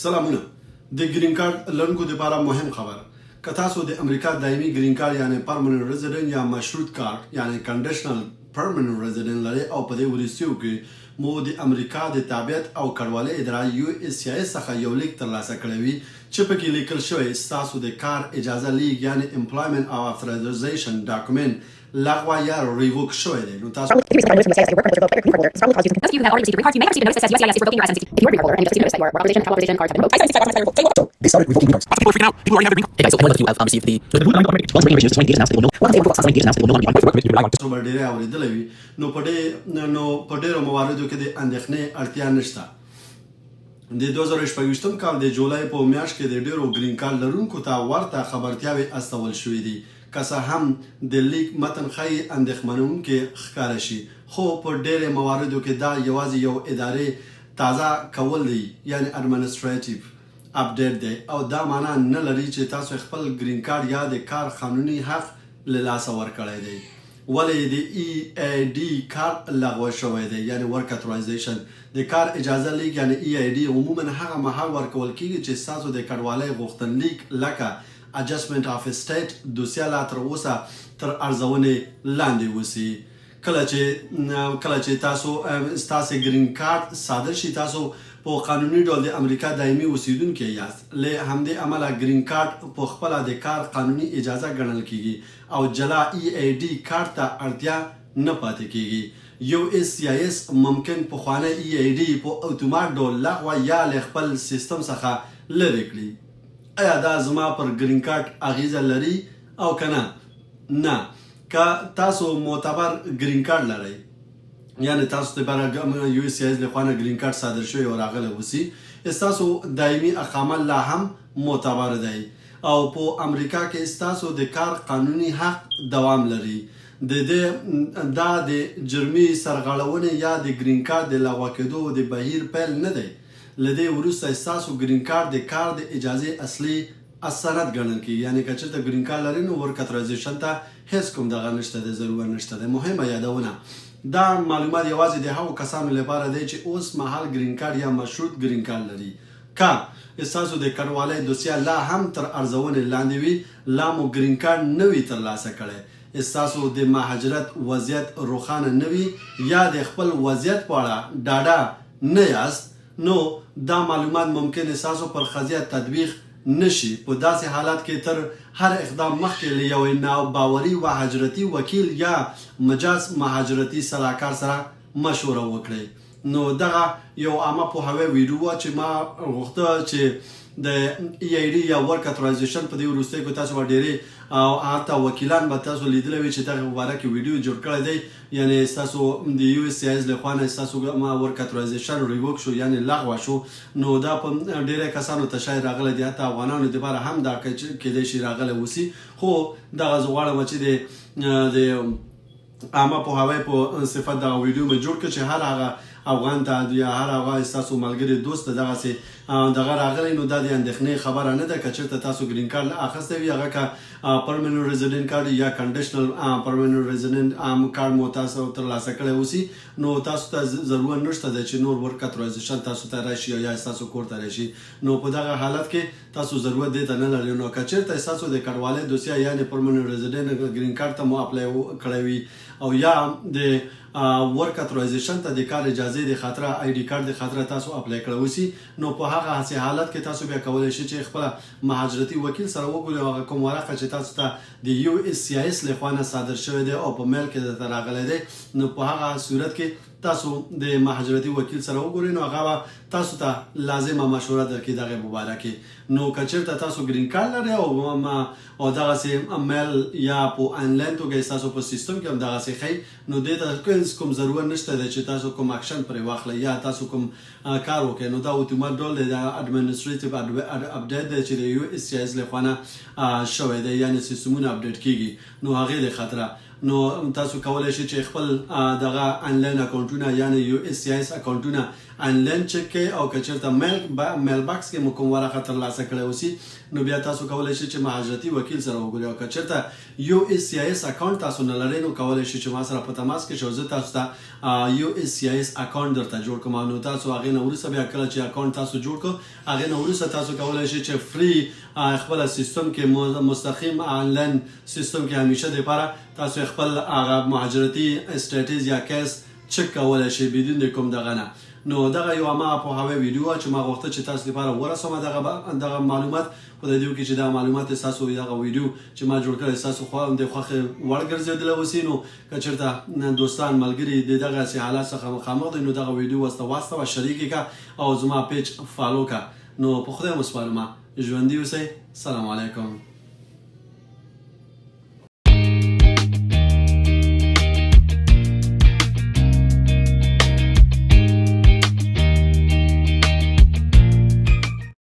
سلامونه د گرین کارت لرونکو لپاره مهم خبر که تاسو د امریکا دایمي گرین کارت یعنی پرمننت رزیدنت یا مشروط کارت یعنی کنډیشنل پرمننت رزیدنت لري او په دې وروستیو کې مو د امریکا د تابعیت او کډوالۍ ادارې USCIS څخه یو لیک ترلاسه کړی وي چې پکې لیکل شوی ستاسو د کار اجازه لیک یعنی امپلایمنت او اترایزیشن ډاکومنت لغوه یا ریووک شوی دی نو تاسو Those of you who have already received a green card, you may have received a notice that says USCIS is revoking your residency. If you are a green card holder and you just received a notice that your work authorization and travel authorization cards have been revoked, They started revoking green cards. People are freaking out. People already have their green card. Hey guys, so anyone of you have received the once regulation is when it is announced, they will know. Once they announced, they will know on the work permit you rely on. تاسو به ډېرې اورېدلی وي نو په ډېرو مواردو کې د اندېښنې اړتیا نشته د 2024 کال د جولای په میاشت کې د ډېرو گرین کارت لرونکو ته ورته خبرتیاوې استول شوې دي که څه هم د لیک متن ښایي اندېښمنونکې ښکاره شي خو په ډېرې مواردو کې دا یوازې یو ادارې تازه کول دی یعنی اډمنسټریټیو اپډیټ دی او دا معنا نه لري چې تاسو خپل گرین کارت یا د کار قانوني حق له لاسه ورکړی دی ولې د EAD کارت لغوه شوی دی یعنی ورک اترایزیشن د کار اجازه لیک یعنی EAD عموما هغه مهال ورکول کیږي چې ستاسو د کډوالۍ غوښتنلیک لکه adjustment of state دوسیه لا تر اوسه تر ارزونې لاندې وسی کله چې تاسو ستاسو گرین کارت صادر شي تاسو په قانوني ډول د امریکا دایمي اوسیدونکي یاست له همدې امله گرین کارت په خپل د کار قانوني اجازه ګڼل کیږي او جلا EAD کارت ته اړتیا نه پاتې کیږي USCIS ممکن په خوانه EAD په اتومات ډول لغوه یا له خپل سیستم څخه لرې کړي آیا دا زما پر گرین کارت اغیزه لري او کنه نه که تاسو معتبر گرین کارت لرئ یعنی تاسو ته لپاره USCIS له خوانه گرین کارت صادر شوی او راغلی وسی تاسو دایمي اقامه لا هم معتبر دی او په امریکا کې تاسو د کار قانوني حق دوام لري دا د جرمي سرغړونې یا د گرین کارت د لغوه کېدو د بهیر پیل نه دی لدې وروسته ستاسو گرین کارت د کار د اجازې اصلي اسناد ګڼل کیږي یعنی که چېرته گرین کارت لرئ نو ورک اترایزیشن ته هیڅ کوم دغه نشته دی ضرورت نشته دی مهمه یادونه دا معلومات یوازې د هغو کسانو لپاره دی چې اوس مهال گرین کارت یا مشروط گرین کارت لري که ستاسو د کډوالۍ دوسیه لا هم تر ارزونې لاندې وي لا مو گرین کارت نه وي ترلاسه کړی ستاسو د مهاجرت وضعیت روښانه نه وي یا د خپل وضعیت په اړه ډاډه نه یاست نو دا معلومات ممکن ستاسو پر قضیه تطبیق نشي په داسې حالات کې تر هر اقدام مخکې له یو ناباوري مهاجرتي وکیل یا مجاز مهاجرتي صلاحکار سره مشوره وکړئ نو دغه یو عامه پوهاوی ویډیو چې ما غوښته چې د EAD یا ورک اترایزیشن په دې وروستیو کې تاسو به ډېرې او حتی وکیلان به تاسو لیدلی وي چې دغه باره کې ویډیو جوړ کړی دی یعنی ستاسو د USCIS له خوا نه ستاسو ورک اترایزیشن ریووک شو یعنی لغوه شو نو دا په ډېری کسانو ته شاید راغلی دی حتی افغانانو دپاره هم دا کیدای شي راغلی وسي خو دغه زه غواړم چې د عامه پوهاوی په صفت دغه ویډیو مې جوړ کړ چې هر هغه افغان ته یا هر هغه ستاسو ملګري دوست دغسې دغه راغلی نو دا د اندېښنې خبره نه ده که چېرته تاسو گرین کارت اخیستی وي هغه که پرمننت رزیډنټ کارت یا کنډیشنل پرمننت رزیډنټ کارت مو تاسو ترلاسه کړی اوسي نو تاسو ته ضرورت نشته دی چې نور ورک اترایزیشن تاسو ته راشي یا ستاسو کور ته راشي نو په دغه حالت کې تاسو ضرورت دې ته نه لرئ نو که چېرته ستاسو د کډوالۍ دوسیه یعنې پرمننت رزیډنټ گرین کارت ته مو اپلای کړی وي او یا د ورک اترایزیشن ته د کار اجازې د خاطره ID کارت د خاطره تاسو اپلای کړی وسي نو په هغه هسې حالت کې تاسو بیا کولی شئ چې خپله مهاجرتي وکیل سره وګورئ او هغه کوم ورقه چې تاسو ته د USCIS له خوا نه صادر شوی دی او په میل کې درته راغلی دی نو په هغه صورت کې تاسو د مهاجرتي وکیل سره وګورئ نو هغه تاسو ته لازمه مشوره درکړي دغه باره کې نو که چېرته تاسو گرین کارت لرئ او دغسې میل یا په آنلاین توګه ستاسو په سیستم کې هم دغسې ښیي نو دې ته کوم ضرورت نشته دی چې تاسو کوم اکشن پرې واخلئ یا تاسو کوم کار وکړئ نو دا اتومات ډول د اډمنسټریټیو اپډیټ دی چې د USCIS له خوا نه شوی دی یعنې سیستمونه اپډیټ کیږي نو هغې د خاطره نو تاسو کولی شئ چې خپل دغه آنلاین اکاونټونه یعنی USCIS اکاونټونه انلاین چک کې او که چېرته میل باکس کې مو کوم ورقه ترلاسه کړی اوسي نو بیا تاسو کولی شئ چې مهاجرتي وکیل سره وګورئ او که چېرته USCIS اکاونټ تاسو نه لرئ نو کولی شئ چې ما سره په تماس کې شئ زه تاسو ته USCIS اکاونټ درته جوړ کوم نو تاسو هغې نه وروسته بیا کله چې اکاونټ تاسو جوړ کړو هغې نه وروسته تاسو کولی شئ چې فری خپل سیستم کې مستقیم آنلاین سیستم کې همیشه دپاره تاسو خپل هغه مهاجرتي سټیټس یا کیس چک کولی شئ بدون د کوم دغه نه نو دغه یو ما پوهاوی ویډیو چې ما غوښتل چې تاسو لپاره ورسوم دغه معلومات په دې کې چې دا معلومات تاسو دغه ویډیو چې ما جوړ کړی تاسو خو د خوښه وړ ګرځېدل اوسئ نو که چېرته دوستان ملګري د دغسې حالات څخه مخامخ دي نو دغه ویډیو واستوه شریک کړه او زما پیج فالو کړه نو په خدای مو سپارم ژوندي اوسئ. سلام علیکم.